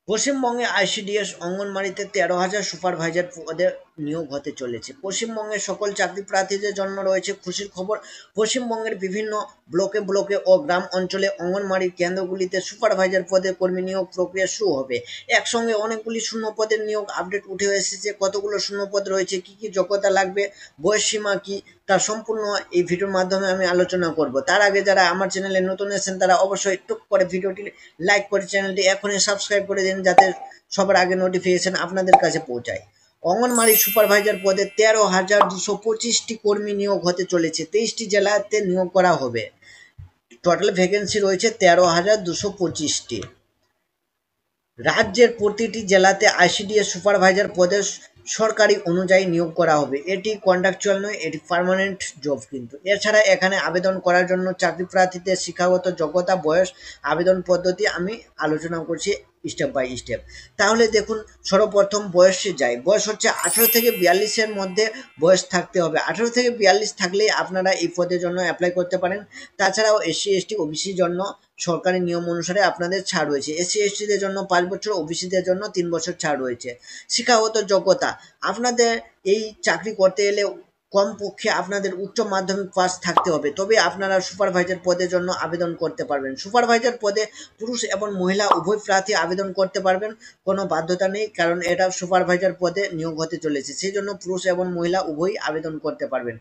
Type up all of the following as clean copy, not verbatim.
পশ্চিমবঙ্গে ICDS অঙ্গনওয়াড়িতে 13,000 supervisor পদে নিয়োগ হতে চলেছে। পশ্চিমবঙ্গের সকল চাকরি প্রার্থীদের জন্য রয়েছে খুশির খবর। পশ্চিমবঙ্গের বিভিন্ন ব্লকে ব্লকে ও গ্রাম অঞ্চলে অঙ্গনওয়াড়ি কেন্দ্রগুলিতে সুপারভাইজার পদে কর্মী নিয়োগ প্রক্রিয়া শুরু হবে। একসঙ্গে অনেকগুলি শূন্য পদের নিয়োগ আপডেট উঠে এসেছে। কতগুলো শূন্য পদ রয়েছে, কি কি যোগ্যতা লাগবে, বয়স সীমা কি, তা সম্পূর্ণ এই ভিডিওর মাধ্যমে আমি আলোচনা করব। তার আগে যারা আমার চ্যানেলে নতুন এসেছেন তারা অবশ্যই টুক করে ভিডিওটি লাইক করে চ্যানেলটি এখনই সাবস্ক্রাইব করে দিন, যাতে সবার আগে নোটিফিকেশন আপনাদের কাছে পৌঁছায়। অঙ্গনওয়াড়ি সুপারভাইজার পদে 13,225টি কর্মী নিয়োগ হতে চলেছে। 23টি জেলাতে নিয়োগ করা হবে। টোটাল ভ্যাকেন্সি রয়েছে 13,225টি। রাজ্যের প্রতিটি জেলাতে আইসিডিএস সুপারভাইজার পদে সরকারি অনুযায়ী নিয়োগ করা হবে। এটি কন্ট্রাকচুয়াল নয়, এটি পার্মানেন্ট জব কিন্তু। এছাড়া এখানে আবেদন করার জন্য চাকরি প্রার্থীদের শিক্ষাগত যোগ্যতা, বয়স, আবেদন পদ্ধতি আমি আলোচনা করছি স্টেপ বাই স্টেপ। তাহলে দেখুন, সর্বপ্রথম বয়সে যাই। বয়স হচ্ছে 18 থেকে 42-এর মধ্যে বয়স থাকতে হবে। 18 থেকে 42 থাকলেই আপনারা এই পদের জন্য অ্যাপ্লাই করতে পারেন। তাছাড়াও এসসি এসটি ওবিসির জন্য সরকারি নিয়ম অনুসারে আপনাদের ছাড় রয়েছে। এসসি এসটিদের জন্য 5 বছর, ওবিসিদের জন্য 3 বছর ছাড় রয়েছে। শিক্ষাগত যোগ্যতা, আপনাদের এই চাকরি করতে এলে কমপক্ষে আপনাদের উচ্চ মাধ্যমিক পাস থাকতে হবে, তবে আপনারা সুপারভাইজার পদের জন্য আবেদন করতে পারবেন। সুপারভাইজার পদে পুরুষ এবং মহিলা উভয় প্রার্থী আবেদন করতে পারবেন, কোনো বাধ্যতা নেই, কারণ এটা সুপারভাইজার পদে নিয়োগ হতে চলেছে, সেই জন্য পুরুষ এবং মহিলা উভয়ই আবেদন করতে পারবেন।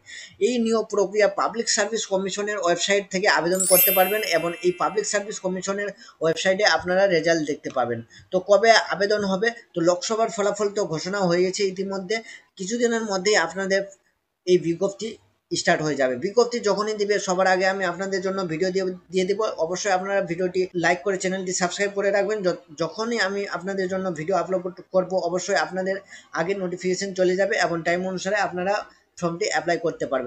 এই নিয়োগ প্রক্রিয়া পাবলিক সার্ভিস কমিশনের ওয়েবসাইট থেকে আবেদন করতে পারবেন, এবং এই পাবলিক সার্ভিস কমিশনের ওয়েবসাইটে আপনারা রেজাল্ট দেখতে পাবেন। তো কবে আবেদন হবে? তো লোকসভার ফলাফল তো ঘোষণা হয়ে গেছে ইতিমধ্যে। কিছুদিনের মধ্যেই আপনাদের এই বিজ্ঞপ্তি স্টার্ট হয়ে যাবে। বিজ্ঞপ্তি যখনই দিবে সবার আগে আমি আপনাদের জন্য ভিডিও দিয়ে দেবো। অবশ্যই আপনারা ভিডিওটি লাইক করে চ্যানেলটি সাবস্ক্রাইব করে রাখবেন। যখনই আমি আপনাদের জন্য ভিডিও আপলোড করব অবশ্যই আপনাদের আগে নোটিফিকেশন চলে যাবে, এবং টাইম অনুসারে আপনারা ফর্মটি অ্যাপ্লাই করতে পারবেন।